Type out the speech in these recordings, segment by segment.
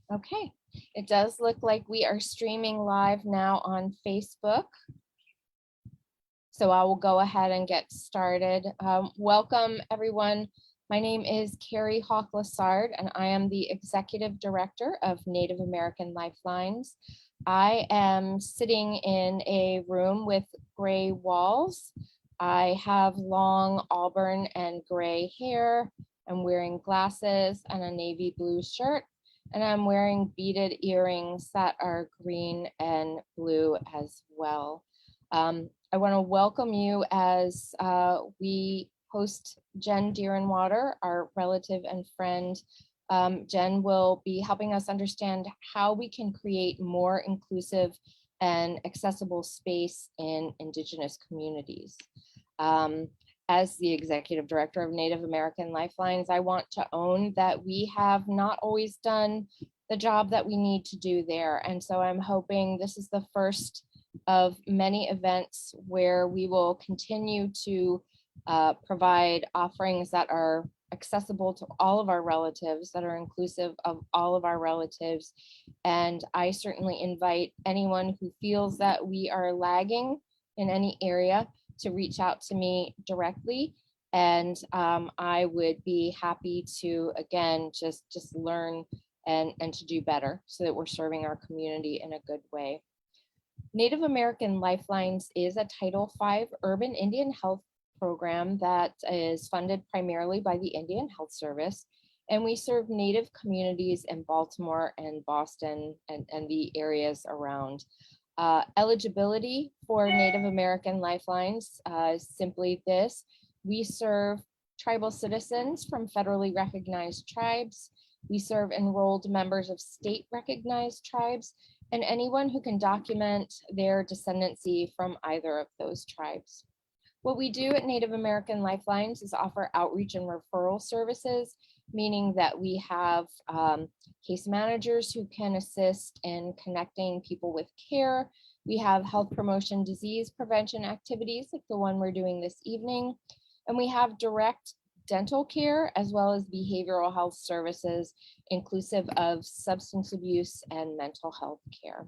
Okay, it does look like we are streaming live now on Facebook. So I will go ahead and get started. Welcome, everyone. My name is Carrie Hawk-Lassard, and I am the Executive Director of Native American LifeLines. I am sitting in a room with gray walls. I have long auburn and gray hair. I'm wearing glasses and a navy blue shirt, and I'm wearing beaded earrings that are green and blue as well. I want to welcome you as we host Jen Deerenwater, our relative and friend. Jen will be helping us understand how we can create more inclusive and accessible space in Indigenous communities. As the Executive Director of Native American LifeLines, I want to own that we have not always done the job that we need to do there. And so I'm hoping this is the first of many events where we will continue to provide offerings that are accessible to all of our relatives, that are inclusive of all of our relatives. And I certainly invite anyone who feels that we are lagging in any area to reach out to me directly. And I would be happy to, again, just learn and to do better so that we're serving our community in a good way. Native American LifeLines is a Title V urban Indian health program that is funded primarily by the Indian Health Service. And we serve Native communities in Baltimore and Boston and the areas around. Eligibility for Native American LifeLines is simply this. We serve tribal citizens from federally recognized tribes. We serve enrolled members of state recognized tribes and anyone who can document their descendancy from either of those tribes. What we do at Native American LifeLines is offer outreach and referral services, meaning that we have case managers who can assist in connecting people with care. We have health promotion, disease prevention activities like the one we're doing this evening. And we have direct dental care as well as behavioral health services, inclusive of substance abuse and mental health care.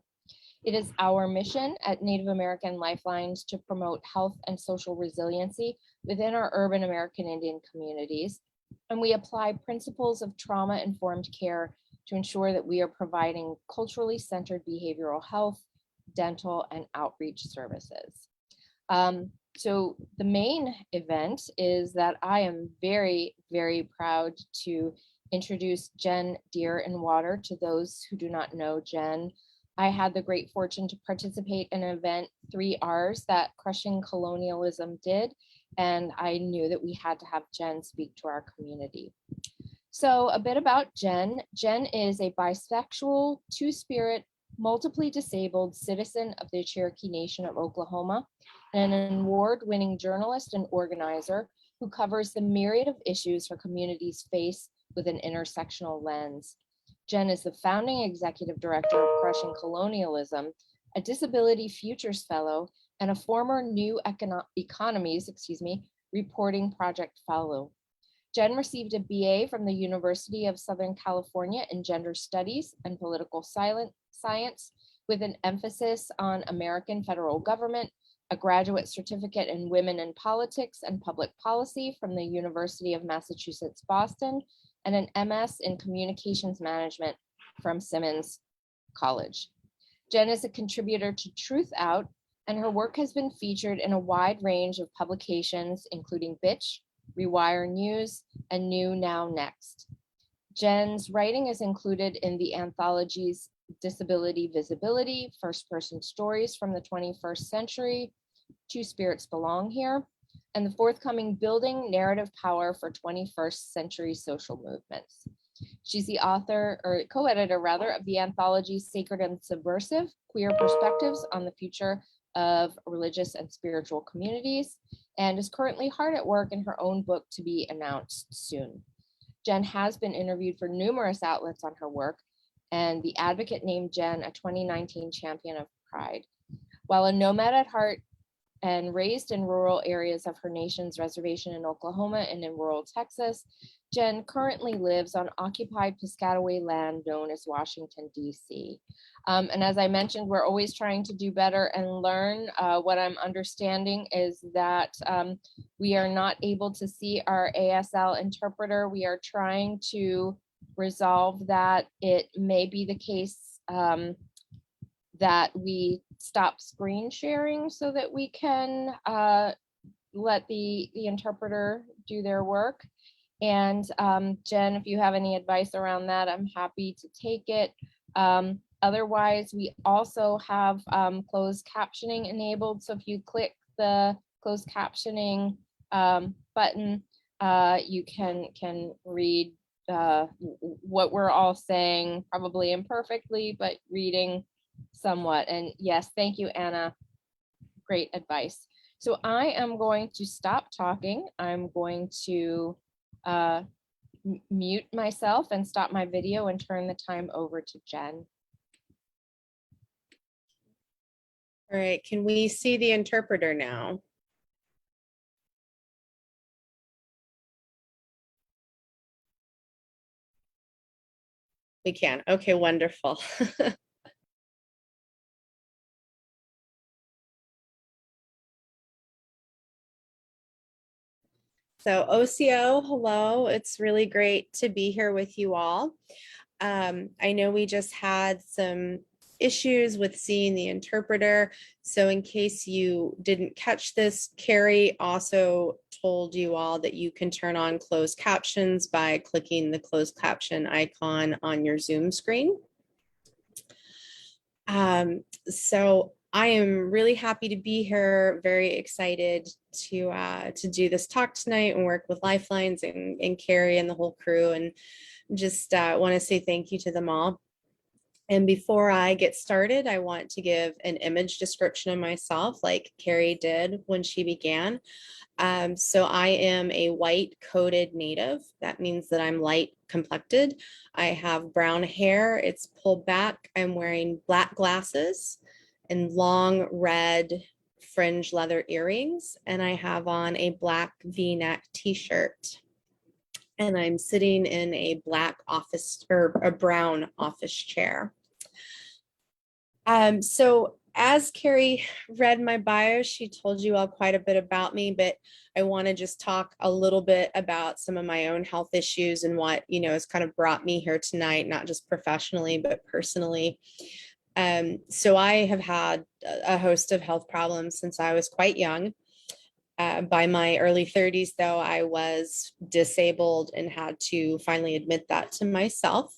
It is our mission at Native American LifeLines to promote health and social resiliency within our urban American Indian communities. And we apply principles of trauma-informed care to ensure that we are providing culturally centered behavioral health, dental, and outreach services. So the main event is that I am very, very proud to introduce Jen Deerenwater to those who do not know Jen. I had the great fortune to participate in an event, 3Rs, that Crushing Colonialism did, and I knew that we had to have Jen speak to our community. So a bit about Jen. Jen is a bisexual, two-spirit, multiply disabled citizen of the Cherokee Nation of Oklahoma, and an award-winning journalist and organizer who covers the myriad of issues her communities face with an intersectional lens. Jen is the founding executive director of Crushing Colonialism, a Disability Futures Fellow, and a former New Economies, Reporting Project Fellow. Jen received a BA from the University of Southern California in Gender Studies and Political Science with an emphasis on American federal government, a graduate certificate in Women in Politics and Public Policy from the University of Massachusetts, Boston, and an MS in Communications Management from Simmons College. Jen is a contributor to Truth Out, and her work has been featured in a wide range of publications, including Bitch, Rewire News, and New Now Next. Jen's writing is included in the anthologies Disability Visibility, First Person Stories from the 21st Century, Two Spirits Belong Here, and the forthcoming Building Narrative Power for 21st Century Social Movements. She's the author, or co-editor rather, of the anthology Sacred and Subversive, Queer Perspectives on the Future of Religious and Spiritual Communities, and is currently hard at work in her own book to be announced soon. Jen has been interviewed for numerous outlets on her work, and The Advocate named Jen a 2019 Champion of Pride. While a nomad at heart and raised in rural areas of her nation's reservation in Oklahoma and in rural Texas, Jen currently lives on occupied Piscataway land known as Washington, D.C. And as I mentioned, we're always trying to do better and learn. What I'm understanding is that we are not able to see our ASL interpreter. We are trying to resolve that. It may be the case that we stop screen sharing so that we can let the interpreter do their work. And Jen, if you have any advice around that, I'm happy to take it. Otherwise, we also have closed captioning enabled. So if you click the closed captioning button, you can read what we're all saying, probably imperfectly, but reading somewhat. And yes, thank you, Anna. Great advice. So I am going to stop talking. I'm going to mute myself and stop my video and turn the time over to Jen. All right, can we see the interpreter now? We can. Okay, wonderful. So OCO, hello. It's really great to be here with you all. I know we just had some issues with seeing the interpreter. So in case you didn't catch this, Carrie also told you all that you can turn on closed captions by clicking the closed caption icon on your Zoom screen. So I am really happy to be here, very excited to do this talk tonight and work with LifeLines and Carrie and the whole crew, and just want to say thank you to them all. And before I get started, I want to give an image description of myself like Carrie did when she began. So I am a white coated native. That means that I'm light complected. I have brown hair. It's pulled back. I'm wearing black glasses and long red fringe leather earrings. And I have on a black V-neck t-shirt. And I'm sitting in a black office or a brown office chair. So as Carrie read my bio, she told you all quite a bit about me, but I want to just talk a little bit about some of my own health issues and what, has kind of brought me here tonight, not just professionally, but personally. So I have had a host of health problems since I was quite young. By my early 30s, though, I was disabled and had to finally admit that to myself.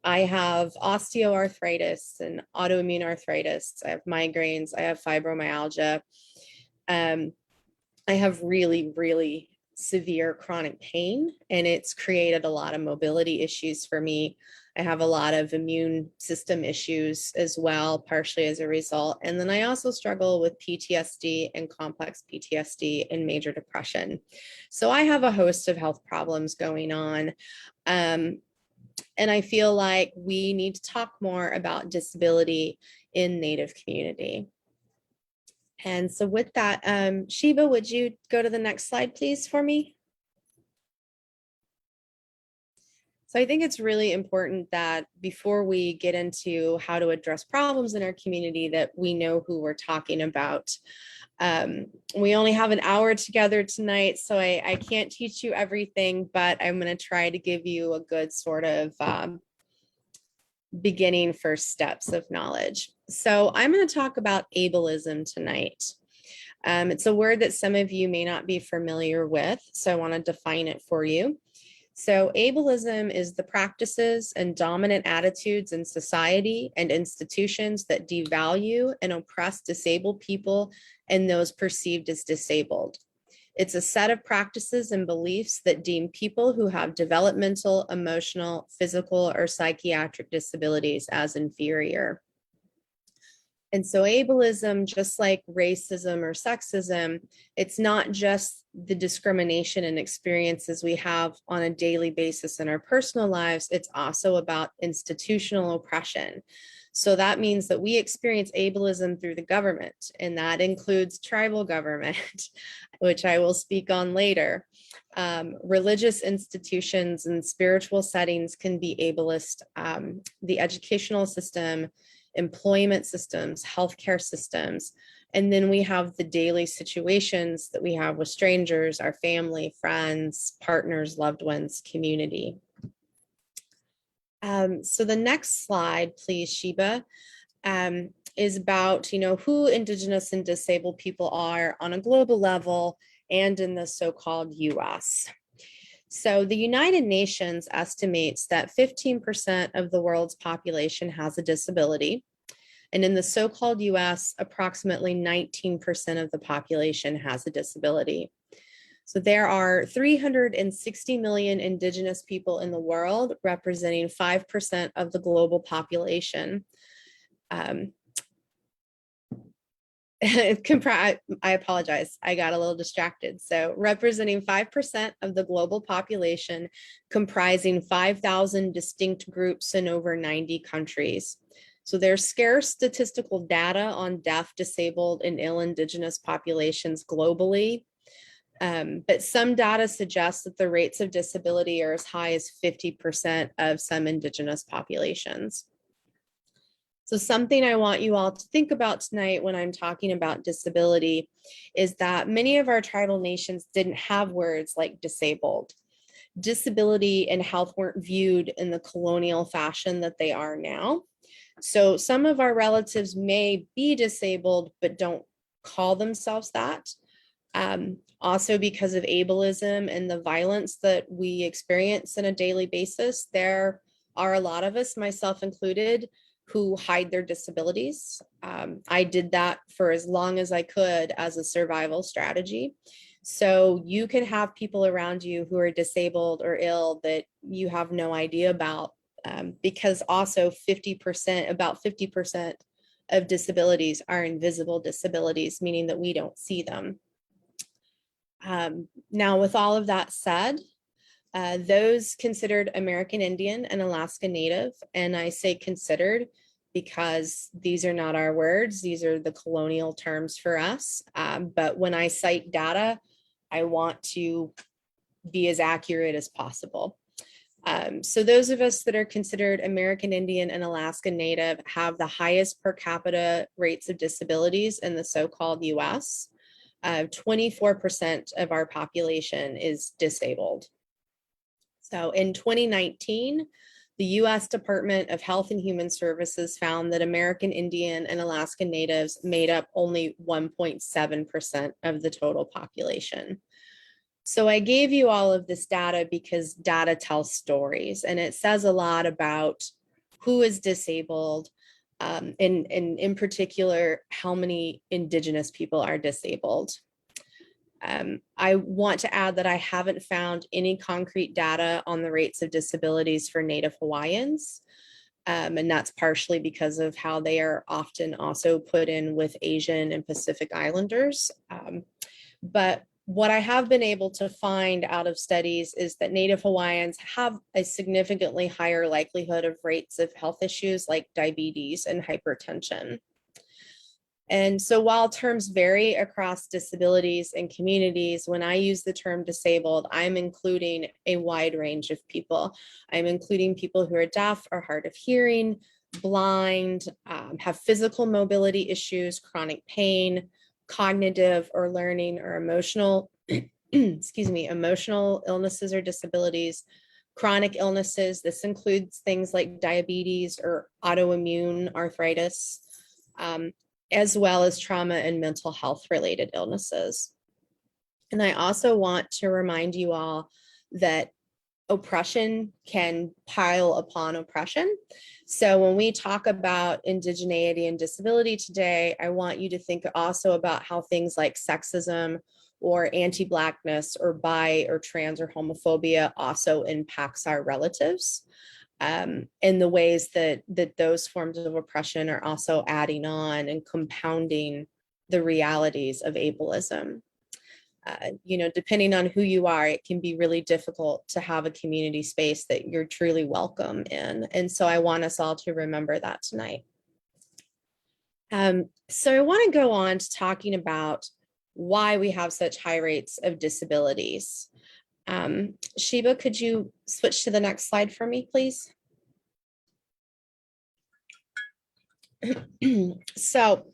I have osteoarthritis and autoimmune arthritis. I have migraines. I have fibromyalgia. I have really, really severe chronic pain, and it's created a lot of mobility issues for me. I have a lot of immune system issues as well, partially as a result. And then I also struggle with PTSD and complex PTSD and major depression. So I have a host of health problems going on. And I feel like we need to talk more about disability in Native community. And so with that, Shiva, would you go to the next slide, please, for me? So I think it's really important that before we get into how to address problems in our community, that we know who we're talking about. We only have an hour together tonight, so I can't teach you everything, but I'm going to try to give you a good sort of beginning first steps of knowledge. So I'm going to talk about ableism tonight. It's a word that some of you may not be familiar with, so I want to define it for you. So ableism is the practices and dominant attitudes in society and institutions that devalue and oppress disabled people and those perceived as disabled. It's a set of practices and beliefs that deem people who have developmental, emotional, physical, or psychiatric disabilities as inferior. And so ableism, just like racism or sexism, it's not just the discrimination and experiences we have on a daily basis in our personal lives, it's also about institutional oppression. So that means that we experience ableism through the government, and that includes tribal government, which I will speak on later. Religious institutions and spiritual settings can be ableist. The educational system, employment systems, healthcare systems, and then we have the daily situations that we have with strangers, our family, friends, partners, loved ones, community. So the next slide, please, Sheba, is about, who Indigenous and disabled people are on a global level and in the so-called US. So the United Nations estimates that 15% of the world's population has a disability. And in the so-called US, approximately 19% of the population has a disability. So there are 360 million Indigenous people in the world, representing 5% of the global population. I apologize, I got a little distracted. So representing 5% of the global population, comprising 5,000 distinct groups in over 90 countries. So there's scarce statistical data on deaf, disabled, and ill Indigenous populations globally. But some data suggests that the rates of disability are as high as 50% of some Indigenous populations. So something I want you all to think about tonight when I'm talking about disability is that many of our tribal nations didn't have words like disabled. Disability and health weren't viewed in the colonial fashion that they are now. So some of our relatives may be disabled, but don't call themselves that. Also because of ableism and the violence that we experience on a daily basis, there are a lot of us, myself included, who hide their disabilities. I did that for as long as I could as a survival strategy. So you can have people around you who are disabled or ill that you have no idea about, because also about 50% of disabilities are invisible disabilities, meaning that we don't see them. Now, with all of that said, those considered American Indian and Alaska Native, and I say considered because these are not our words, these are the colonial terms for us. But when I cite data, I want to be as accurate as possible. So those of us that are considered American Indian and Alaska Native have the highest per capita rates of disabilities in the so-called US. 24% of our population is disabled. So in 2019, the US Department of Health and Human Services found that American Indian and Alaska Natives made up only 1.7% of the total population. So I gave you all of this data because data tells stories, and it says a lot about who is disabled, and in particular, how many Indigenous people are disabled. I want to add that I haven't found any concrete data on the rates of disabilities for Native Hawaiians. And that's partially because of how they are often also put in with Asian and Pacific Islanders. But what I have been able to find out of studies is that Native Hawaiians have a significantly higher likelihood of rates of health issues like diabetes and hypertension. And so while terms vary across disabilities and communities, when I use the term disabled, I'm including a wide range of people. I'm including people who are deaf or hard of hearing, blind, have physical mobility issues, chronic pain, cognitive or learning or emotional, emotional illnesses or disabilities, chronic illnesses. This includes things like diabetes or autoimmune arthritis, as well as trauma and mental health related illnesses. And I also want to remind you all that oppression can pile upon oppression. So when we talk about indigeneity and disability today, I want you to think also about how things like sexism or anti-Blackness or bi or trans or homophobia also impacts our relatives. In the ways that those forms of oppression are also adding on and compounding the realities of ableism. Depending on who you are, it can be really difficult to have a community space that you're truly welcome in. And so I want us all to remember that tonight. So I want to go on to talking about why we have such high rates of disabilities. Sheba, could you switch to the next slide for me, please? So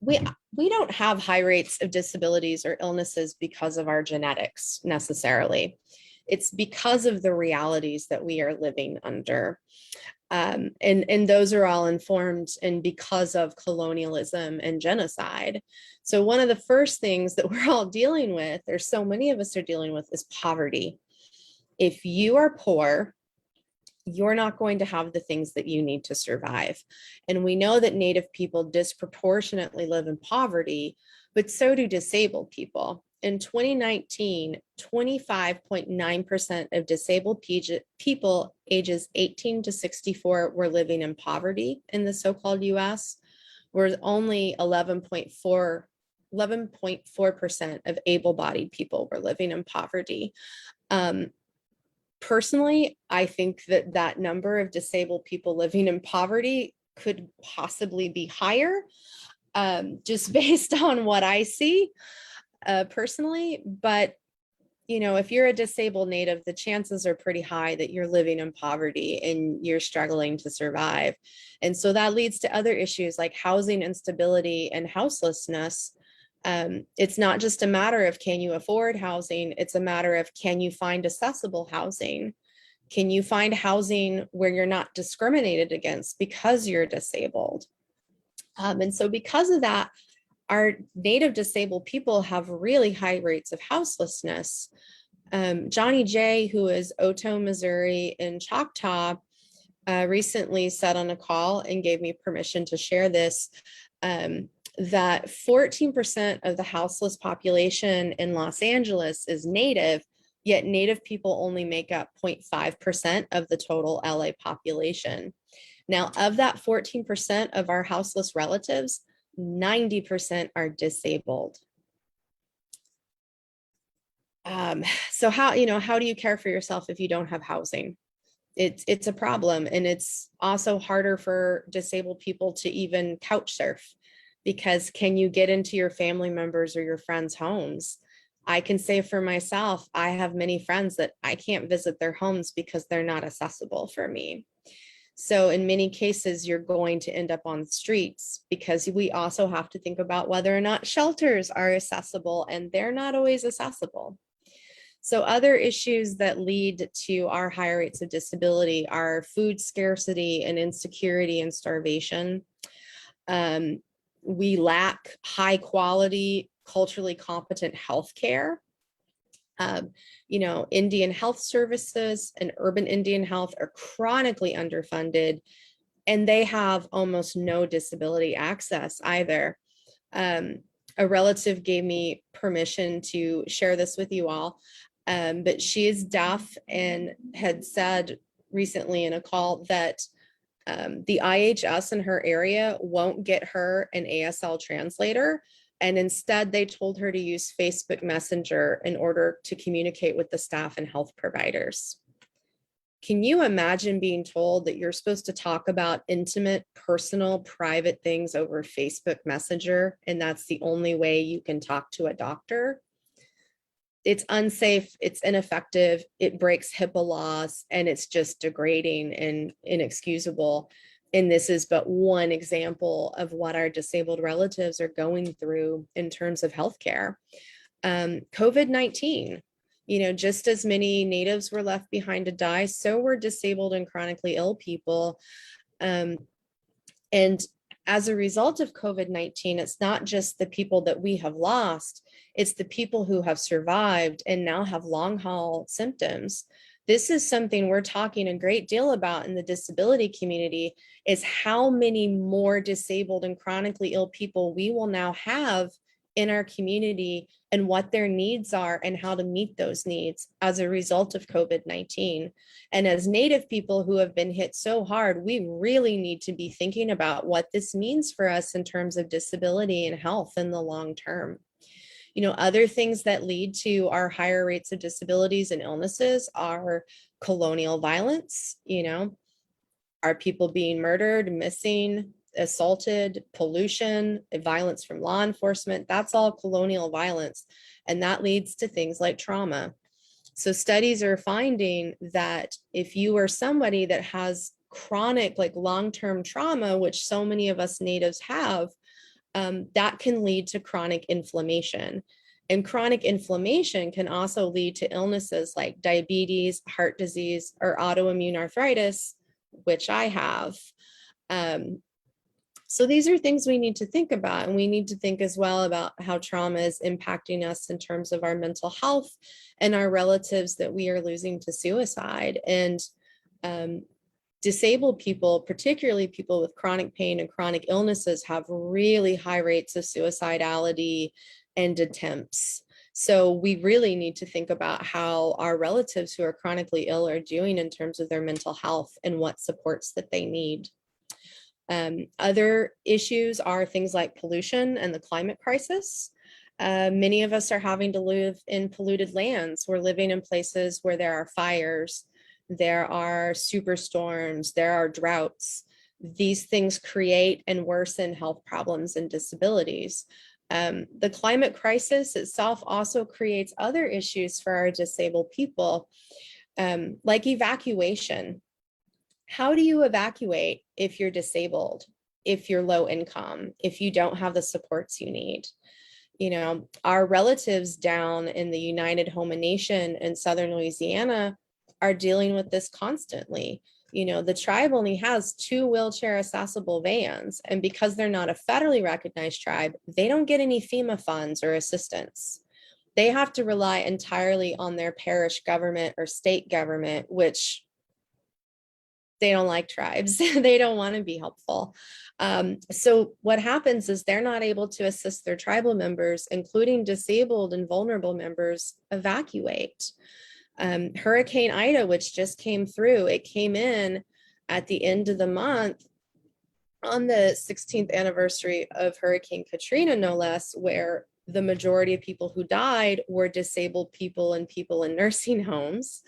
we don't have high rates of disabilities or illnesses because of our genetics necessarily. It's because of the realities that we are living under. And those are all informed and because of colonialism and genocide. So one of the first things that we're all dealing with, or so many of us are dealing with, is poverty. If you are poor, you're not going to have the things that you need to survive. And we know that Native people disproportionately live in poverty, but so do disabled people. In 2019, 25.9% of disabled people ages 18 to 64 were living in poverty in the so-called US, whereas only 11.4% of able-bodied people were living in poverty. Personally, I think that that number of disabled people living in poverty could possibly be higher, just based on what I see personally. But, you know, if you're a disabled Native, the chances are pretty high that you're living in poverty and you're struggling to survive. And so that leads to other issues like housing instability and houselessness. It's not just a matter of can you afford housing, it's a matter of can you find accessible housing? Can you find housing where you're not discriminated against because you're disabled? And so because of that, our Native disabled people have really high rates of houselessness. Johnny J, who is Oto, Missouri in Choctaw, recently said on a call and gave me permission to share this, that 14% of the houseless population in Los Angeles is Native, yet Native people only make up 0.5% of the total LA population. Now, of that 14% of our houseless relatives, 90% are disabled. So how do you care for yourself if you don't have housing? It's a problem. And it's also harder for disabled people to even couch surf, because can you get into your family members or your friends' homes? I can say for myself, I have many friends that I can't visit their homes because they're not accessible for me. So in many cases, you're going to end up on streets, because we also have to think about whether or not shelters are accessible, and they're not always accessible. So other issues that lead to our higher rates of disability are food scarcity and insecurity and starvation. We lack high quality, culturally competent healthcare. Indian health services and urban Indian health are chronically underfunded, and they have almost no disability access either. A relative gave me permission to share this with you all, but she is deaf and had said recently in a call that the IHS in her area won't get her an ASL translator. And instead, they told her to use Facebook Messenger in order to communicate with the staff and health providers. Can you imagine being told that you're supposed to talk about intimate, personal, private things over Facebook Messenger, and that's the only way you can talk to a doctor? It's unsafe, it's ineffective, it breaks HIPAA laws, and it's just degrading and inexcusable. And this is but one example of what our disabled relatives are going through in terms of healthcare. COVID-19, just as many natives were left behind to die, so were disabled and chronically ill people. And as a result of COVID-19, it's not just the people that we have lost, it's the people who have survived and now have long haul symptoms. This is something we're talking a great deal about in the disability community, is how many more disabled and chronically ill people we will now have in our community, and what their needs are and how to meet those needs as a result of COVID-19. And as Native people who have been hit so hard, we really need to be thinking about what this means for us in terms of disability and health in the long term. Other things that lead to our higher rates of disabilities and illnesses are colonial violence. Are people being murdered, missing, assaulted, pollution, violence from law enforcement. That's all colonial violence. And that leads to things like trauma. So studies are finding that if you are somebody that has chronic, like long-term trauma, which so many of us natives have, that can lead to chronic inflammation. And chronic inflammation can also lead to illnesses like diabetes, heart disease, or autoimmune arthritis, which I have. So these are things we need to think about, and we need to think as well about how trauma is impacting us in terms of our mental health and our relatives that we are losing to suicide. And disabled people, particularly people with chronic pain and chronic illnesses, have really high rates of suicidality and attempts. So we really need to think about how our relatives who are chronically ill are doing in terms of their mental health and what supports that they need. Other issues are things like pollution and the climate crisis. Many of us are having to live in polluted lands. We're living in places where there are fires, there are superstorms, there are droughts. These things create and worsen health problems and disabilities. The climate crisis itself also creates other issues for our disabled people, like evacuation. How do you evacuate if you're disabled, if you're low income, if you don't have the supports you need? You know, our relatives down in the United Home and Nation in Southern Louisiana are dealing with this constantly. You know, the tribe only has 2 wheelchair accessible vans, and because they're not a federally recognized tribe, they don't get any FEMA funds or assistance. They have to rely entirely on their parish government or state government, which they don't like tribes. They don't want to be helpful. So what happens is they're not able to assist their tribal members, including disabled and vulnerable members, evacuate. Hurricane Ida, which just came through, it came in at the end of the month on the 16th anniversary of Hurricane Katrina, no less, where the majority of people who died were disabled people and people in nursing homes.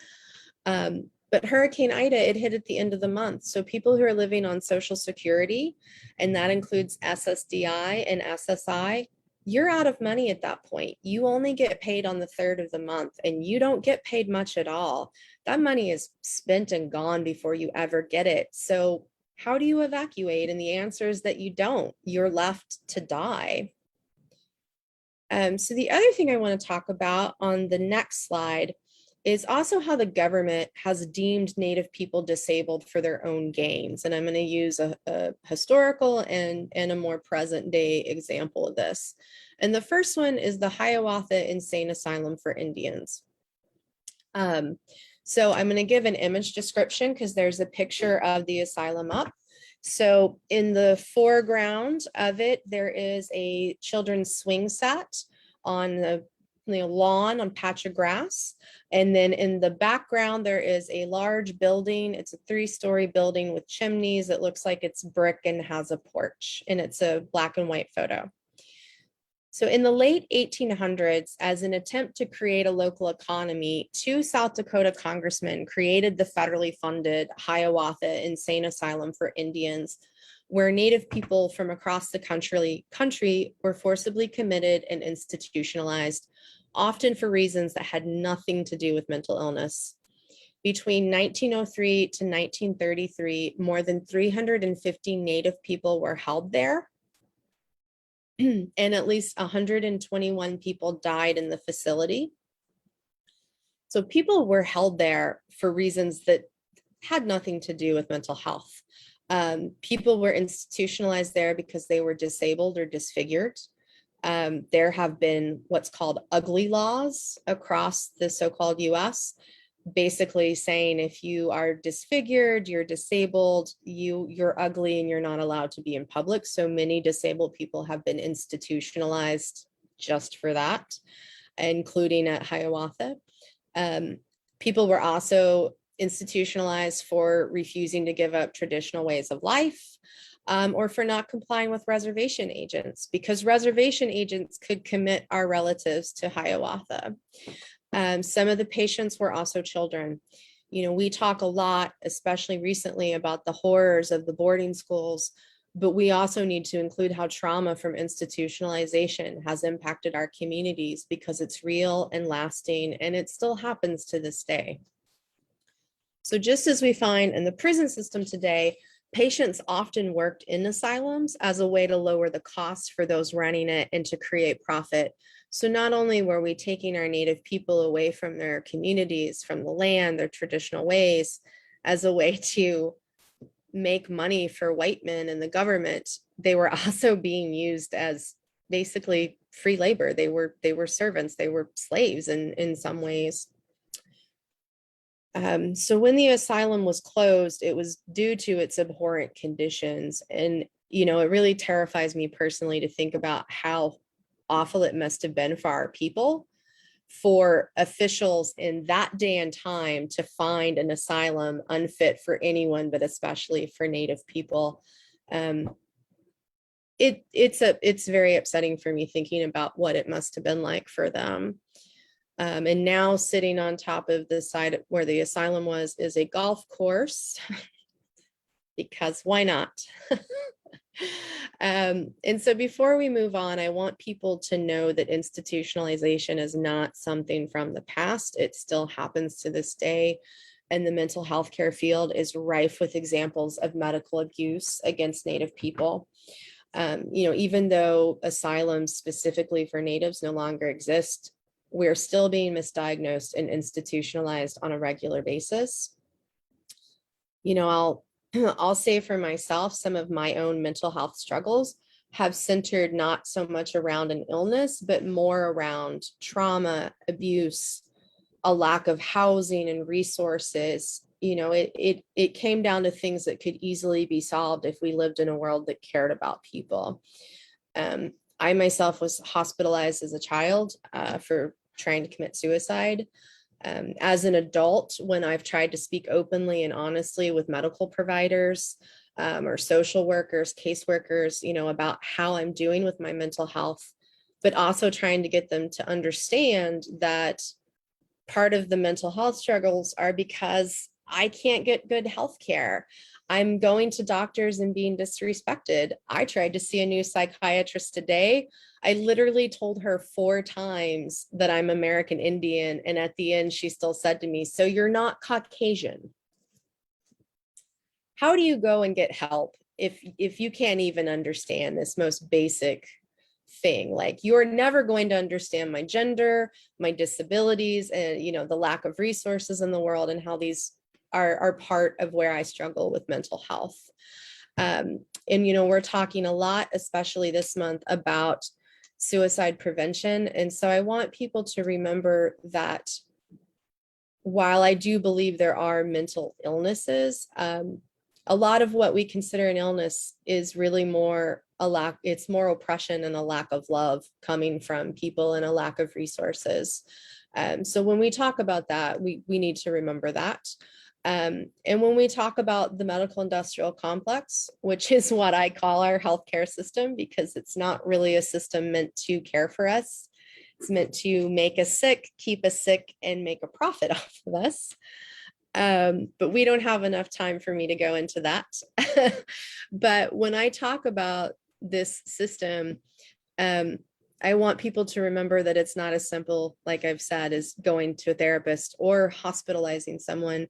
But Hurricane Ida, it hit at the end of the month. So people who are living on Social Security, and that includes SSDI and SSI, you're out of money at that point. You only get paid on the 3rd of the month, and you don't get paid much at all. That money is spent and gone before you ever get it. So how do you evacuate? And the answer is that you don't. You're left to die. So the other thing I want to talk about on the next slide is also how the government has deemed Native people disabled for their own gains. And I'm going to use a historical and a more present day example of this. And the first one is the Hiawatha Insane Asylum for Indians. So I'm going to give an image description because there's a picture of the asylum up. So in the foreground of it, there is a children's swing set on the lawn on patch of grass. And then in the background, there is a large building. It's a 3-story building with chimneys. It looks like it's brick and has a porch, and it's a black and white photo. So in the late 1800s, as an attempt to create a local economy, 2 South Dakota congressmen created the federally funded Hiawatha Insane Asylum for Indians, where Native people from across the country were forcibly committed and institutionalized, often for reasons that had nothing to do with mental illness. Between 1903 to 1933, more than 350 Native people were held there, and at least 121 people died in the facility. So people were held there for reasons that had nothing to do with mental health. People were institutionalized there because they were disabled or disfigured. There have been what's called ugly laws across the so-called US, basically saying if you are disfigured, you're disabled, you're ugly and you're not allowed to be in public. So many disabled people have been institutionalized just for that, including at Hiawatha. People were also institutionalized for refusing to give up traditional ways of life, or for not complying with reservation agents, because reservation agents could commit our relatives to Hiawatha. Some of the patients were also children. You know, we talk a lot, especially recently, about the horrors of the boarding schools But we also need to include how trauma from institutionalization has impacted our communities, because it's real and lasting, and it still happens to this day. So just as we find in the prison system today, patients often worked in asylums as a way to lower the cost for those running it and to create profit. So not only were we taking our Native people away from their communities, from the land, their traditional ways, as a way to make money for white men and the government, they were also being used as basically free labor. They were servants, they were slaves in some ways. So when the asylum was closed, it was due to its abhorrent conditions. And, you know, it really terrifies me personally to think about how awful it must have been for our people, for officials in that day and time to find an asylum unfit for anyone, but especially for Native people. It's very upsetting for me thinking about what it must have been like for them. And now sitting on top of the side where the asylum was is a golf course, because why not? And so before we move on, I want people to know that institutionalization is not something from the past. It still happens to this day. And the mental health care field is rife with examples of medical abuse against Native people. You know, even though asylums specifically for Natives no longer exist, we're still being misdiagnosed and institutionalized on a regular basis. You know, I'll say for myself, some of my own mental health struggles have centered not so much around an illness, but more around trauma, abuse, a lack of housing and resources. You know, it came down to things that could easily be solved if we lived in a world that cared about people. I myself was hospitalized as a child for trying to commit suicide. As an adult, when I've tried to speak openly and honestly with medical providers or social workers, caseworkers, you know, about how I'm doing with my mental health, but also trying to get them to understand that part of the mental health struggles are because I can't get good health care. I'm going to doctors and being disrespected. I tried to see a new psychiatrist today. I literally told her 4 times that I'm American Indian. And at the end, she still said to me, "So you're not Caucasian." How do you go and get help if you can't even understand this most basic thing? Like, you're never going to understand my gender, my disabilities, and, you know, the lack of resources in the world, and how these are part of where I struggle with mental health. And, you know, we're talking a lot, especially this month, about suicide prevention. And so I want people to remember that while I do believe there are mental illnesses, a lot of what we consider an illness is really more it's more oppression and a lack of love coming from people, and a lack of resources. So when we talk about that, we need to remember that. And when we talk about the medical industrial complex, which is what I call our healthcare system, because it's not really a system meant to care for us. It's meant to make us sick, keep us sick, and make a profit off of us. But we don't have enough time for me to go into that. But when I talk about this system, I want people to remember that it's not as simple, like I've said, as going to a therapist or hospitalizing someone.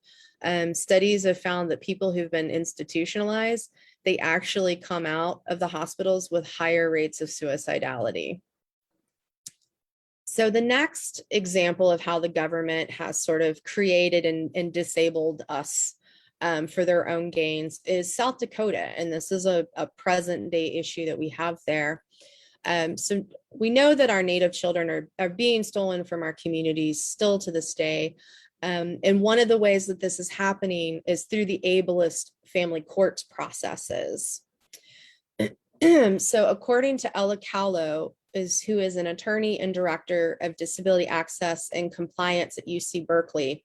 Studies have found that people who've been institutionalized, they actually come out of the hospitals with higher rates of suicidality. So the next example of how the government has sort of created and disabled us for their own gains is South Dakota. And this is a present day issue that we have there. So we know that our Native children are being stolen from our communities still to this day. And one of the ways that this is happening is through the ableist family court processes. So according to Ella Cowlow, who is an attorney and director of disability access and compliance at UC Berkeley,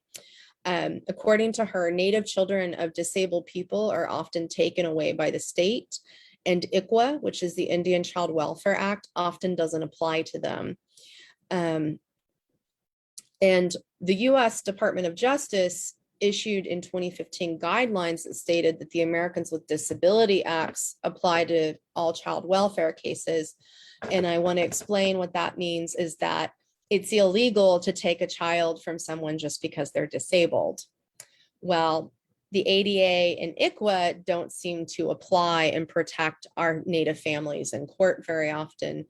according to her, Native children of disabled people are often taken away by the state, and ICWA, which is the Indian Child Welfare Act, often doesn't apply to them. And the US Department of Justice issued in 2015 guidelines that stated that the Americans with Disability Acts apply to all child welfare cases. And I want to explain what that means is that it's illegal to take a child from someone just because they're disabled. Well, the ADA and ICWA don't seem to apply and protect our Native families in court very often.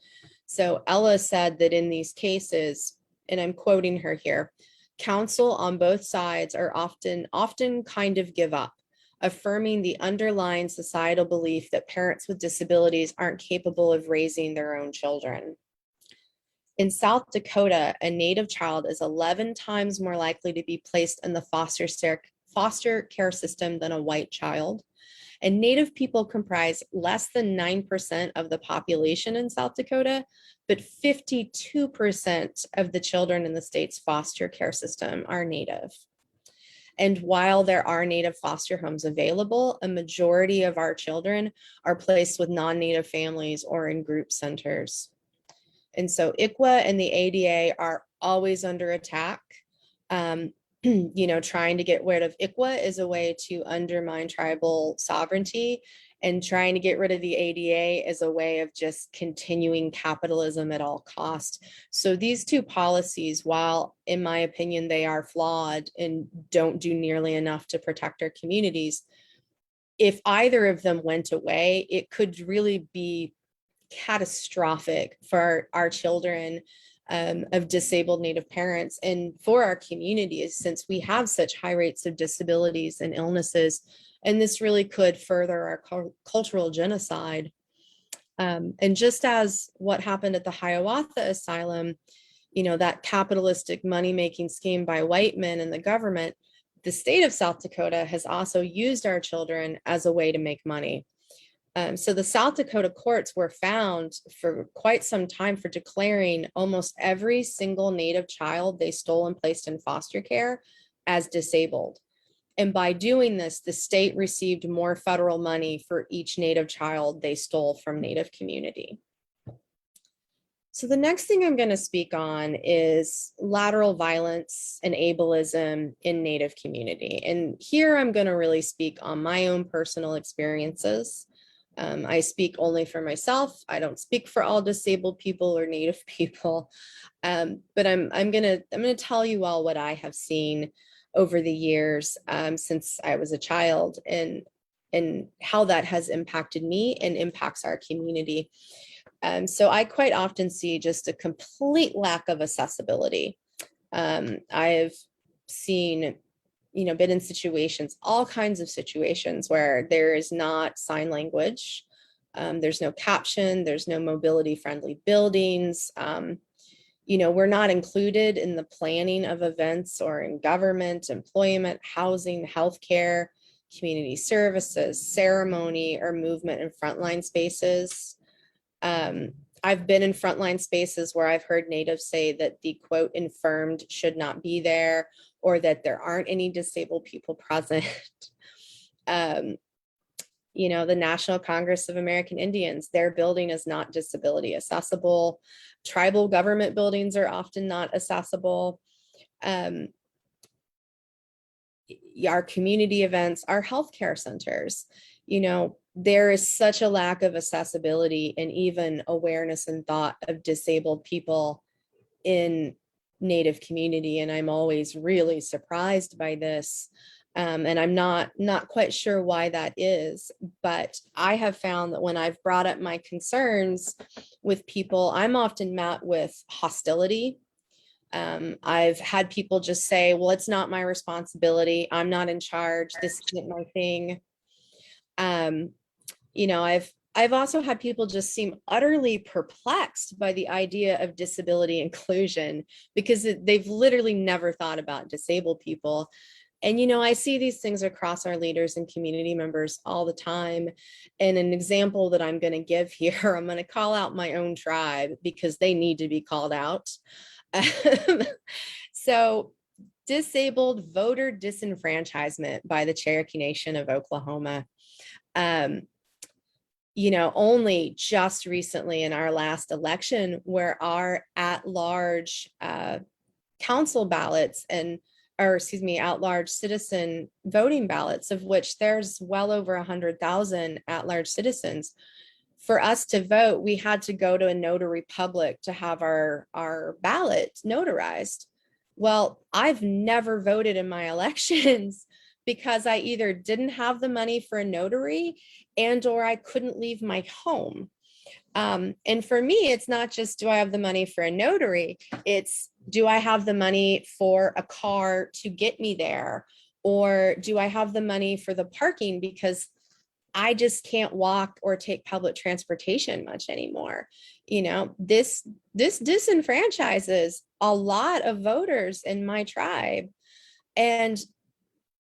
So Ella said that in these cases, and I'm quoting her here, counsel on both sides are often kind of give up, affirming the underlying societal belief that parents with disabilities aren't capable of raising their own children. In South Dakota, a Native child is 11 times more likely to be placed in the foster care system than a white child. And Native people comprise less than 9% of the population in South Dakota, but 52% of the children in the state's foster care system are Native. And while there are Native foster homes available, a majority of our children are placed with non-Native families or in group centers. And so ICWA and the ADA are always under attack. Trying to get rid of ICWA is a way to undermine tribal sovereignty, and trying to get rid of the ADA is a way of just continuing capitalism at all costs. So these two policies, while in my opinion, they are flawed and don't do nearly enough to protect our communities, if either of them went away, it could really be catastrophic for our children of disabled Native parents and for our communities, since we have such high rates of disabilities and illnesses. And this really could further our cultural genocide. And just as what happened at the Hiawatha Asylum, that capitalistic money-making scheme by white men and the government, the state of South Dakota has also used our children as a way to make money. So the South Dakota courts were found for quite some time for declaring almost every single Native child they stole and placed in foster care as disabled. And by doing this, the state received more federal money for each Native child they stole from Native community. So the next thing I'm going to speak on is lateral violence and ableism in Native community. And here I'm going to really speak on my own personal experiences. I speak only for myself. I don't speak for all disabled people or Native people, but I'm gonna tell you all what I have seen over the years since I was a child, and how that has impacted me and impacts our community. So I quite often see just a complete lack of accessibility. I've seen been in situations, all kinds of situations where there is not sign language, there's no caption, there's no mobility friendly buildings. We're not included in the planning of events or in government, employment, housing, healthcare, community services, ceremony, or movement in frontline spaces. I've been in frontline spaces where I've heard Natives say that the quote infirmed should not be there, or that there aren't any disabled people present. The National Congress of American Indians, their building is not disability accessible. Tribal government buildings are often not accessible. Our community events, our healthcare centers, there is such a lack of accessibility and even awareness and thought of disabled people in Native community. And I'm always really surprised by this. And I'm not quite sure why that is, but I have found that when I've brought up my concerns with people, I'm often met with hostility. I've had people just say, well, it's not my responsibility. I'm not in charge. This isn't my thing. I've also had people just seem utterly perplexed by the idea of disability inclusion, because they've literally never thought about disabled people. And, I see these things across our leaders and community members all the time. And an example that I'm going to give here, I'm going to call out my own tribe because they need to be called out. So disabled voter disenfranchisement by the Cherokee Nation of Oklahoma. Only just recently in our last election, where our at-large council ballots and at-large citizen voting ballots, of which there's well over 100,000 at-large citizens. For us to vote, we had to go to a notary public to have our ballot notarized. Well, I've never voted in my elections because I either didn't have the money for a notary or I couldn't leave my home. And for me, it's not just, do I have the money for a notary? It's, do I have the money for a car to get me there? Or do I have the money for the parking? Because I just can't walk or take public transportation much anymore. This disenfranchises a lot of voters in my tribe. And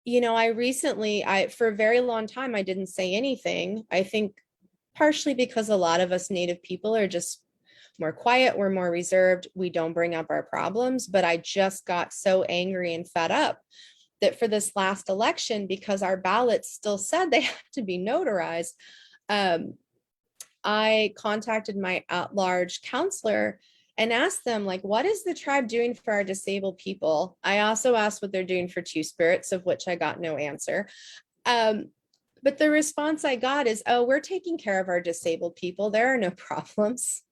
for a very long time, I didn't say anything. I think partially because a lot of us Native people are just more quiet, we're more reserved, we don't bring up our problems. But I just got so angry and fed up that for this last election, because our ballots still said they have to be notarized, I contacted my at-large counselor and asked them, like, what is the tribe doing for our disabled people? I also asked what they're doing for Two-Spirits, of which I got no answer. But the response I got is, oh, we're taking care of our disabled people. There are no problems.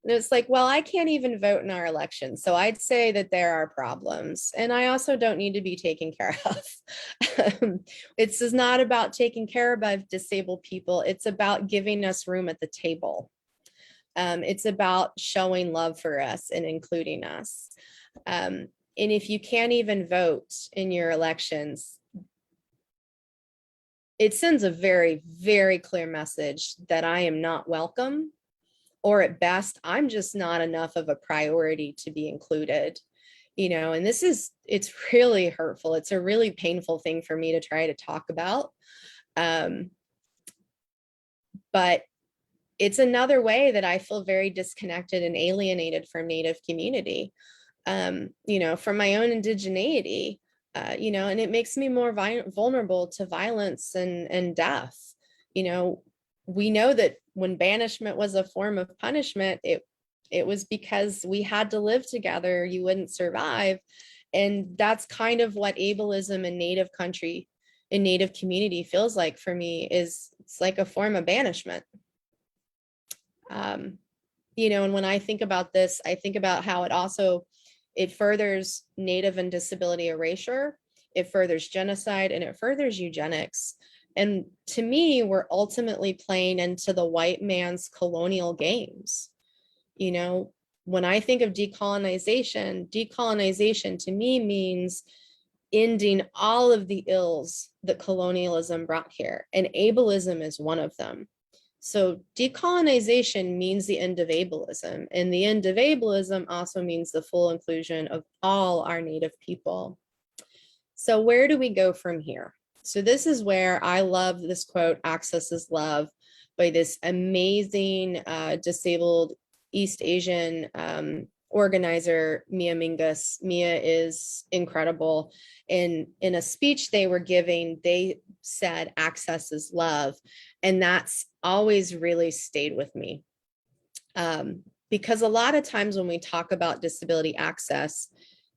And it's like, well, I can't even vote in our election. So I'd say that there are problems. And I also don't need to be taken care of. It's just not about taking care of disabled people. It's about giving us room at the table. It's about showing love for us and including us. And if you can't even vote in your elections, it sends a very, very clear message that I am not welcome, or at best, I'm just not enough of a priority to be included. And it's really hurtful. It's a really painful thing for me to try to talk about. But it's another way that I feel very disconnected and alienated from Native community, from my own indigeneity, and it makes me more vulnerable to violence and death. We know that when banishment was a form of punishment, it was because we had to live together. You wouldn't survive. And that's kind of what ableism in Native country, in Native community feels like for me. It's like a form of banishment. And when I think about this, I think about how it furthers Native and disability erasure, it furthers genocide, and it furthers eugenics. And to me, we're ultimately playing into the white man's colonial games. When I think of decolonization to me means ending all of the ills that colonialism brought here. And ableism is one of them. So decolonization means the end of ableism, and the end of ableism also means the full inclusion of all our Native people. So where do we go from here? So this is where I love this quote, "Access is love," by this amazing disabled East Asian organizer, Mia Mingus. Mia is incredible. In a speech they were giving, they said, "Access is love." And that's always really stayed with me. Because a lot of times when we talk about disability access,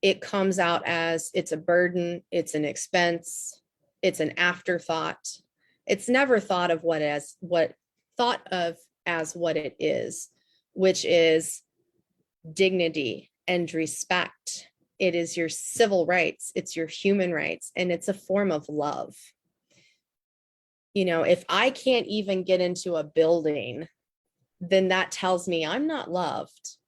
it comes out as it's a burden, it's an expense, it's an afterthought. It's never thought of as what it is, which is dignity and respect. It is your civil rights, it's your human rights, and it's a form of love. If I can't even get into a building, then that tells me I'm not loved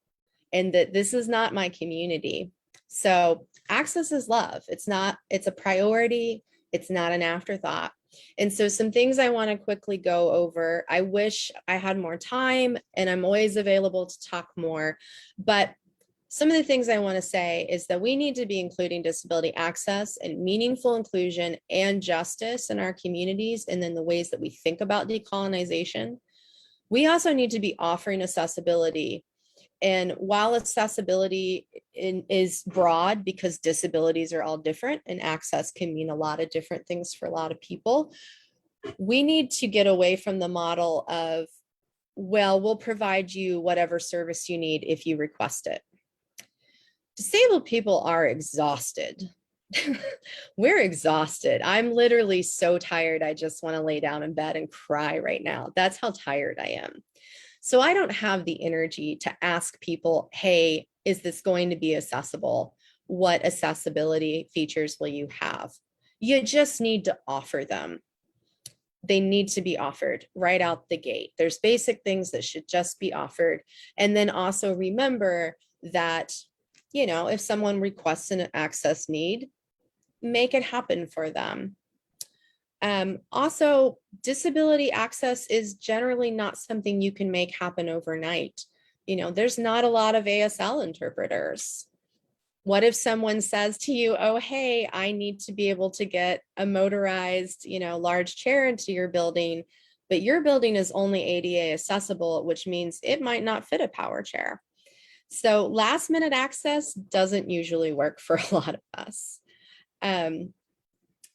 and that this is not my community. So access is love. It's a priority. It's not an afterthought. And so some things I want to quickly go over. I wish I had more time, and I'm always available to talk more. But some of the things I want to say is that we need to be including disability access and meaningful inclusion and justice in our communities, and then the ways that we think about decolonization. We also need to be offering accessibility. And while accessibility is broad, because disabilities are all different and access can mean a lot of different things for a lot of people, we need to get away from the model of, well, we'll provide you whatever service you need if you request it. Disabled people are exhausted. We're exhausted. I'm literally so tired. I just want to lay down in bed and cry right now. That's how tired I am. So I don't have the energy to ask people, hey, is this going to be accessible? What accessibility features will you have? You just need to offer them. They need to be offered right out the gate. There's basic things that should just be offered. And then also remember that, if someone requests an access need, make it happen for them. Also, disability access is generally not something you can make happen overnight. There's not a lot of ASL interpreters. What if someone says to you, oh, hey, I need to be able to get a motorized, large chair into your building, but your building is only ADA accessible, which means it might not fit a power chair. So last minute access doesn't usually work for a lot of us.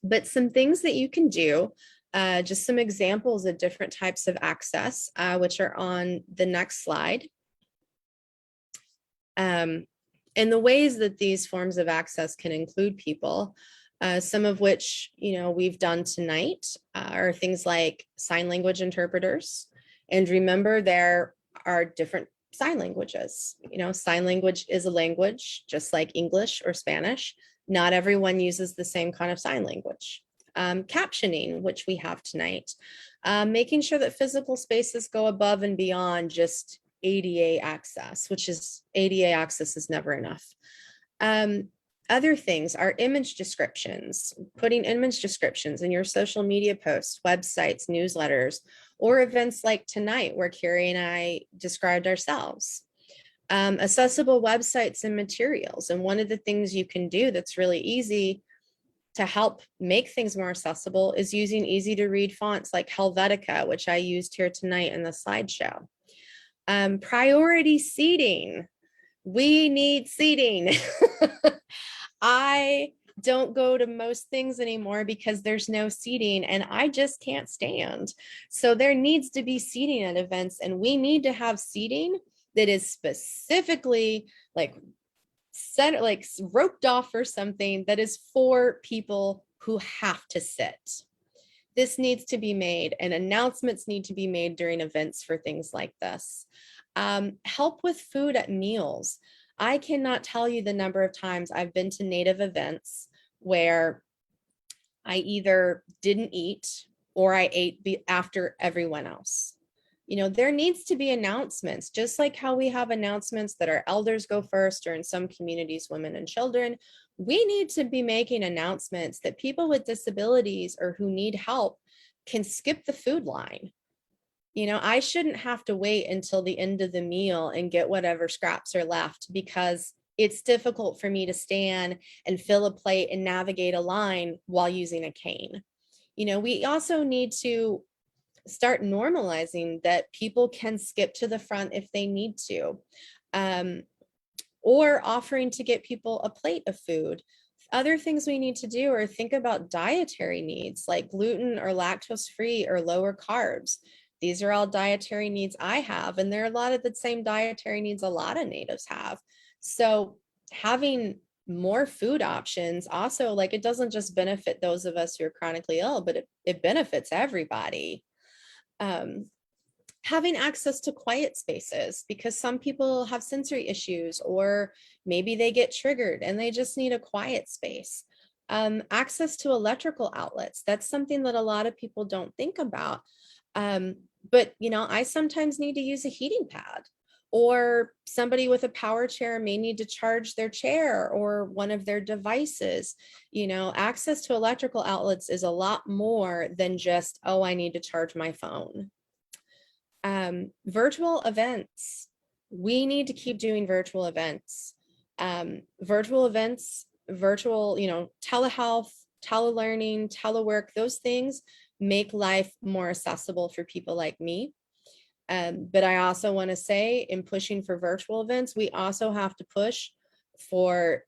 But some things that you can do, just some examples of different types of access, which are on the next slide. And the ways that these forms of access can include people, some of which, we've done tonight, are things like sign language interpreters. And remember, there are different sign languages. Sign language is a language, just like English or Spanish. Not everyone uses the same kind of sign language. Captioning, which we have tonight. Making sure that physical spaces go above and beyond just ADA access, which is ADA access is never enough. Other things are image descriptions, putting image descriptions in your social media posts, websites, newsletters, or events like tonight where Carrie and I described ourselves. Accessible websites and materials. And one of the things you can do that's really easy to help make things more accessible is using easy to read fonts like Helvetica, which I used here tonight in the slideshow. Priority seating. We need seating. I don't go to most things anymore because there's no seating and I just can't stand. So there needs to be seating at events, and we need to have seating that is specifically set, roped off or something that is for people who have to sit. This needs to be made, and announcements need to be made during events for things like this. Help with food at meals. I cannot tell you the number of times I've been to Native events where I either didn't eat or I ate after everyone else. There needs to be announcements, just like how we have announcements that our elders go first, or in some communities, women and children. We need to be making announcements that people with disabilities or who need help can skip the food line. I shouldn't have to wait until the end of the meal and get whatever scraps are left because it's difficult for me to stand and fill a plate and navigate a line while using a cane. We also need to start normalizing that people can skip to the front if they need to, or offering to get people a plate of food. Other things we need to do are think about dietary needs like gluten or lactose free or lower carbs. These are all dietary needs I have, and there are a lot of the same dietary needs a lot of natives have. So having more food options also, it doesn't just benefit those of us who are chronically ill, but it benefits everybody. Having access to quiet spaces, because some people have sensory issues, or maybe they get triggered and they just need a quiet space. Access to electrical outlets. That's something that a lot of people don't think about. But, I sometimes need to use a heating pad, or somebody with a power chair may need to charge their chair or one of their devices. Access to electrical outlets is a lot more than just, oh, I need to charge my phone. Virtual events. We need to keep doing virtual events. Virtual, telehealth, telelearning, telework, those things make life more accessible for people like me. But I also want to say, in pushing for virtual events, we also have to push for,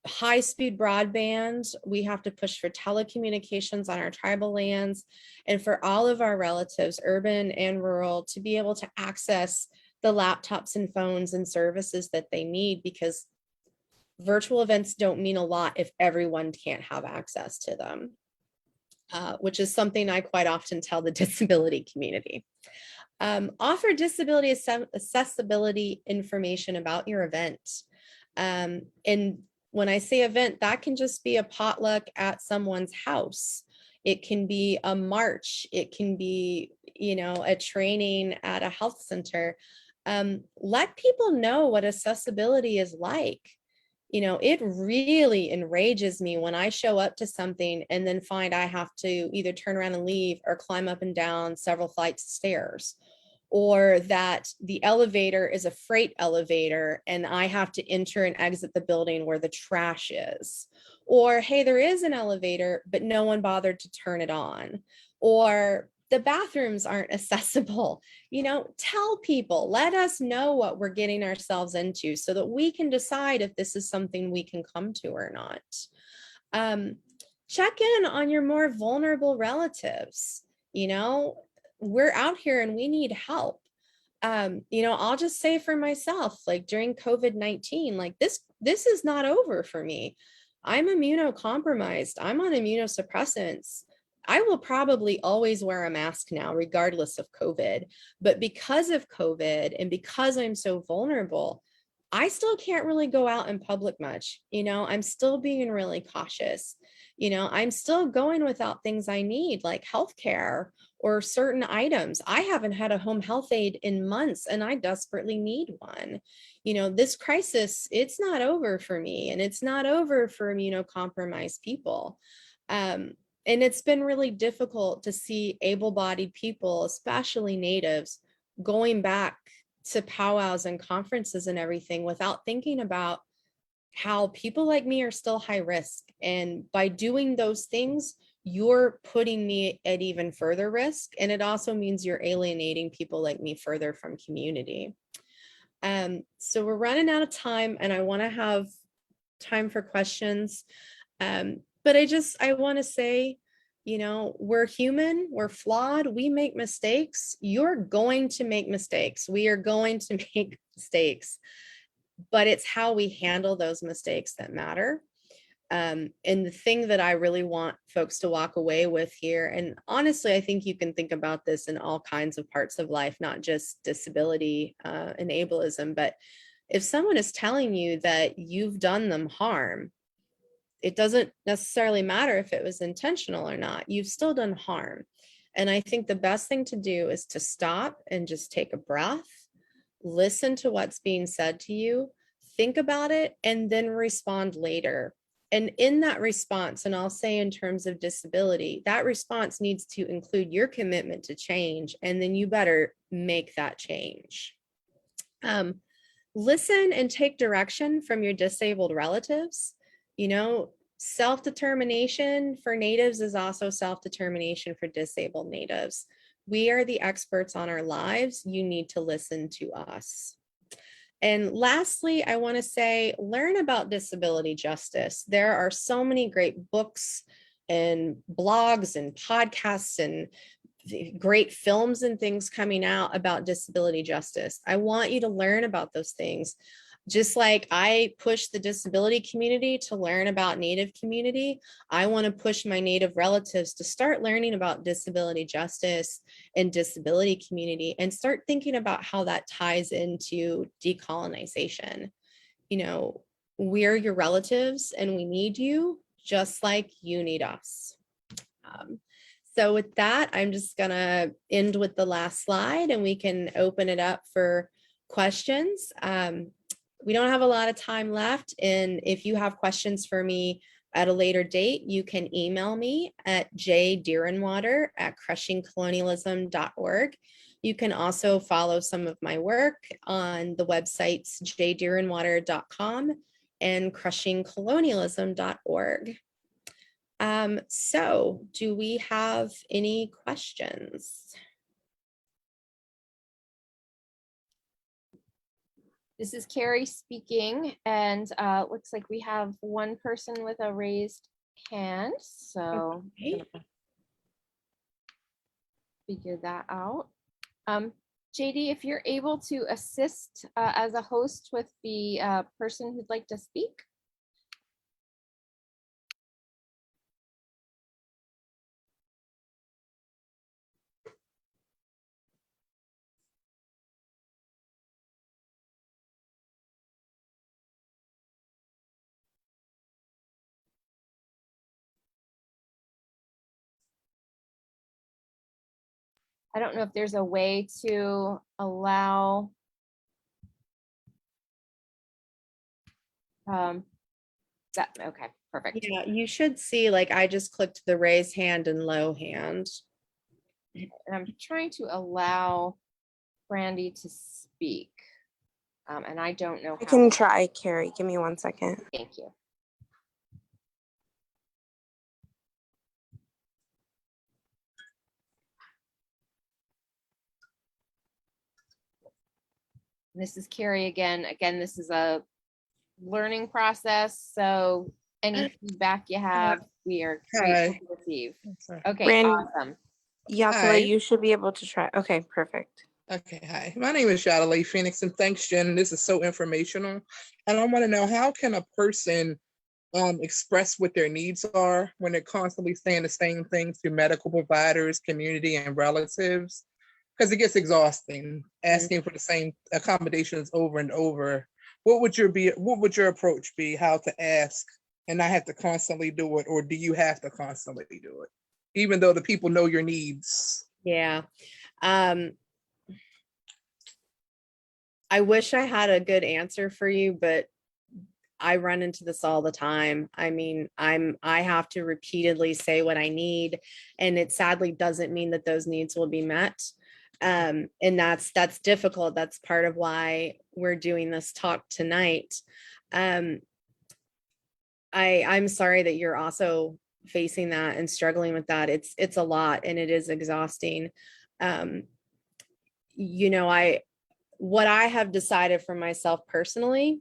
high-speed broadband. We have to push for telecommunications on our tribal lands, and for all of our relatives, urban and rural, to be able to access the laptops and phones and services that they need, because virtual events don't mean a lot if everyone can't have access to them, which is something I quite often tell the disability community. Offer disability accessibility information about your event. And when I say event, that can just be a potluck at someone's house. It can be a march. It can be, a training at a health center. Let people know what accessibility is like. It really enrages me when I show up to something and then find I have to either turn around and leave or climb up and down several flights of stairs, or that the elevator is a freight elevator and I have to enter and exit the building where the trash is. Or, hey, there is an elevator, but no one bothered to turn it on. Or the bathrooms aren't accessible. Tell people, let us know what we're getting ourselves into so that we can decide if this is something we can come to or not. Check in on your more vulnerable relatives. We're out here and we need help. I'll just say for myself, like during COVID-19, like this is not over for me. I'm immunocompromised. I'm on immunosuppressants. I will probably always wear a mask now, regardless of COVID. But because of COVID and because I'm so vulnerable, I still can't really go out in public much. I'm still being really cautious. I'm still going without things I need, like healthcare or certain items. I haven't had a home health aide in months and I desperately need one. This crisis, it's not over for me, and it's not over for immunocompromised people. And it's been really difficult to see able-bodied people, especially natives, going back to powwows and conferences and everything without thinking about how people like me are still high risk. And by doing those things, you're putting me at even further risk. And it also means you're alienating people like me further from community. So we're running out of time and I want to have time for questions. But I want to say, we're human, we're flawed, we make mistakes. You're going to make mistakes. We are going to make mistakes, but it's how we handle those mistakes that matter. And the thing that I really want folks to walk away with here, and honestly, I think you can think about this in all kinds of parts of life, not just disability and ableism, but if someone is telling you that you've done them harm, it doesn't necessarily matter if it was intentional or not, you've still done harm. And I think the best thing to do is to stop and just take a breath, listen to what's being said to you, think about it, and then respond later. And in that response, and I'll say in terms of disability, that response needs to include your commitment to change, and then you better make that change. Listen and take direction from your disabled relatives. Self-determination for natives is also self-determination for disabled natives. We are the experts on our lives. You need to listen to us. And lastly, I want to say, learn about disability justice. There are so many great books and blogs and podcasts and great films and things coming out about disability justice. I want you to learn about those things. Just like I push the disability community to learn about Native community, I want to push my Native relatives to start learning about disability justice and disability community and start thinking about how that ties into decolonization. We're your relatives and we need you just like you need us. So with that, I'm just gonna end with the last slide and we can open it up for questions. We don't have a lot of time left, and if you have questions for me at a later date, you can email me at jdeerenwater@crushingcolonialism.org. You can also follow some of my work on the websites jdeerenwater.com and crushingcolonialism.org. So do we have any questions? This is Carrie speaking, and looks like we have one person with a raised hand, so Okay. figure that out. JD, if you're able to assist as a host with the person who'd like to speak. I don't know if there's a way to allow that. Okay, perfect. Yeah, you should see, like, I just clicked the raise hand and low hand. And I'm trying to allow Brandy to speak. And I don't know I how. can try, Carrie. Give me 1 second. Thank you. This is Carrie again. Again, this is a learning process. So any feedback you have, we are grateful Hi. to receive. Sorry. Okay, Randy, awesome. Yatala, Hi. you should be able to try. Okay, perfect. Okay, hi. My name is Yadalay Phoenix, and thanks, Jen. This is so informational. And I want to know, how can a person express what their needs are when they're constantly saying the same things to medical providers, community, and relatives? Because it gets exhausting asking for the same accommodations over and over. What would your approach be? How to ask and not have to constantly do it, or do you have to constantly do it, even though the people know your needs? Yeah. I wish I had a good answer for you, but I run into this all the time. I mean, I have to repeatedly say what I need, and it sadly doesn't mean that those needs will be met. And that's difficult. That's part of why we're doing this talk tonight. I'm sorry that you're also facing that and struggling with that. It's a lot, and it is exhausting. You know, what I have decided for myself personally,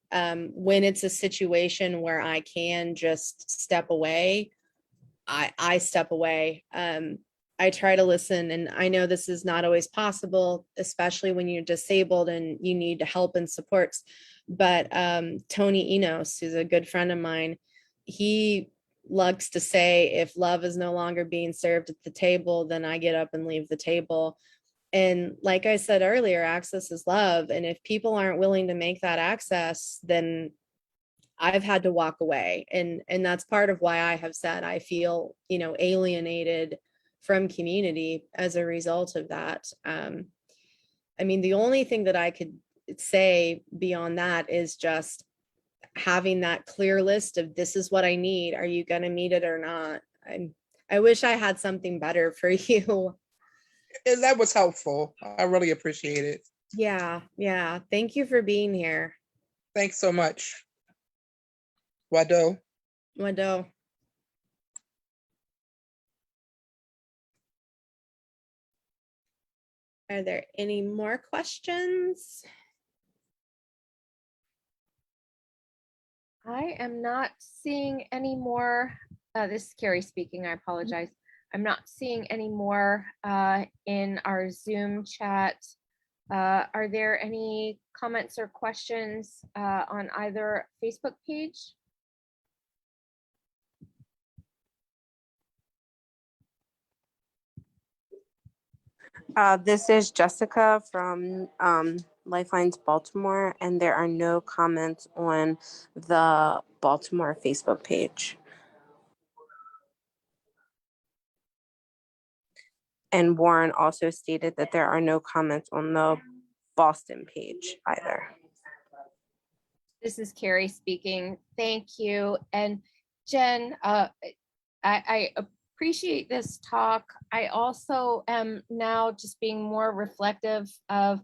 when it's a situation where I can just step away, I step away. I try to listen, and I know this is not always possible, especially when you're disabled and you need help and supports. But Tony Enos, who's a good friend of mine, he likes to say, if love is no longer being served at the table, then I get up and leave the table. And like I said earlier, access is love. And if people aren't willing to make that access, then I've had to walk away. And that's part of why I have said I feel, alienated from community as a result of that. I mean, the only thing that I could say beyond that is just having that clear list of, this is what I need. Are you going to meet it or not? I wish I had something better for you. And that was helpful. I really appreciate it. Yeah. Thank you for being here. Thanks so much. Wado. Wado. Are there any more questions? I am not seeing any more. This is Carrie speaking. I apologize. I'm not seeing any more in our Zoom chat. Are there any comments or questions on either Facebook page? This is Jessica from LifeLines Baltimore, and there are no comments on the Baltimore Facebook page. And Warren also stated that there are no comments on the Boston page either. This is Carrie speaking. Thank you. And Jen, I appreciate this talk. I also am now just being more reflective of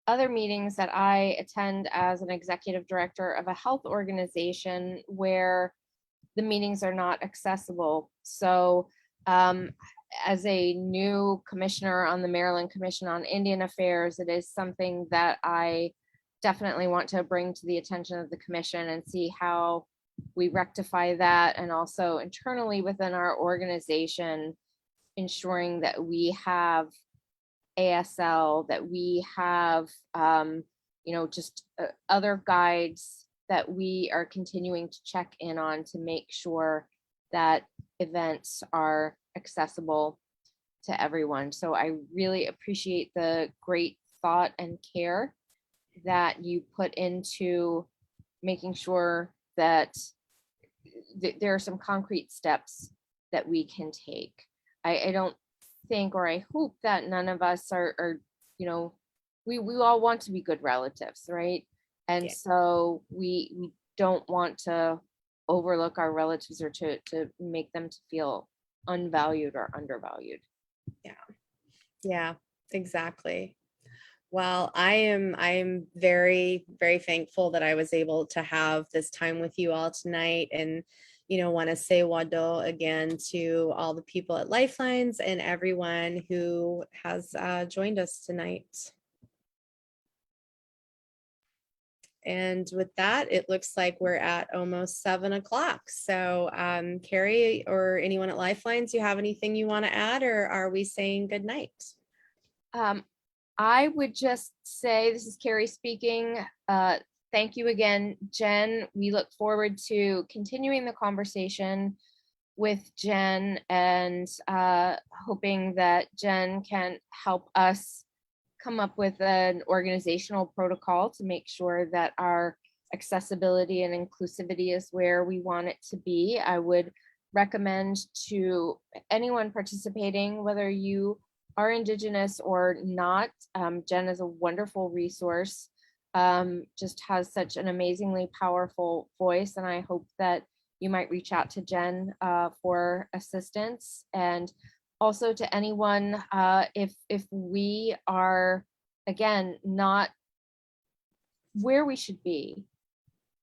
other meetings that I attend as an executive director of a health organization where the meetings are not accessible. So as a new commissioner on the Maryland Commission on Indian Affairs, it is something that I definitely want to bring to the attention of the commission and see how we rectify that, and also internally within our organization, ensuring that we have ASL, that we have, just other guides that we are continuing to check in on to make sure that events are accessible to everyone. So I really appreciate the great thought and care that you put into making sure that there are some concrete steps that we can take. I don't think, or I hope that none of us are we all want to be good relatives, right? And Yeah. so we don't want to overlook our relatives or to make them to feel unvalued or undervalued. Yeah, exactly. Well, I am very, very thankful that I was able to have this time with you all tonight, and want to say wado again to all the people at Lifelines and everyone who has joined us tonight. And with that, it looks like we're at almost 7 o'clock. So Carrie or anyone at Lifelines, you have anything you want to add, or are we saying good night? I would just say, this is Carrie speaking. Thank you again, Jen. We look forward to continuing the conversation with Jen, and hoping that Jen can help us come up with an organizational protocol to make sure that our accessibility and inclusivity is where we want it to be. I would recommend to anyone participating, whether you are Indigenous or not, Jen is a wonderful resource, just has such an amazingly powerful voice, and I hope that you might reach out to Jen for assistance. And also to anyone, if we are, again, not where we should be,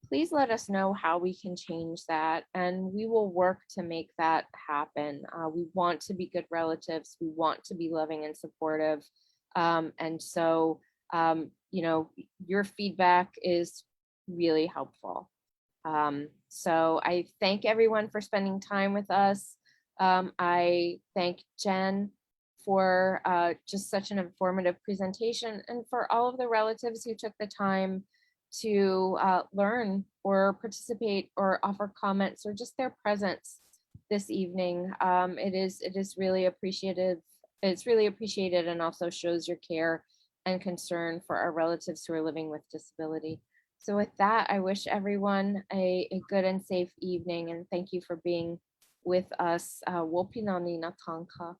please let us know how we can change that, and we will work to make that happen. We want to be good relatives. We want to be loving and supportive. And so, your feedback is really helpful. So I thank everyone for spending time with us. I thank Jen for just such an informative presentation, and for all of the relatives who took the time to learn or participate or offer comments or just their presence this evening. It is really appreciated. It's really appreciated, and also shows your care and concern for our relatives who are living with disability. So with that, I wish everyone a good and safe evening, and thank you for being with us. Wopinani Natanka.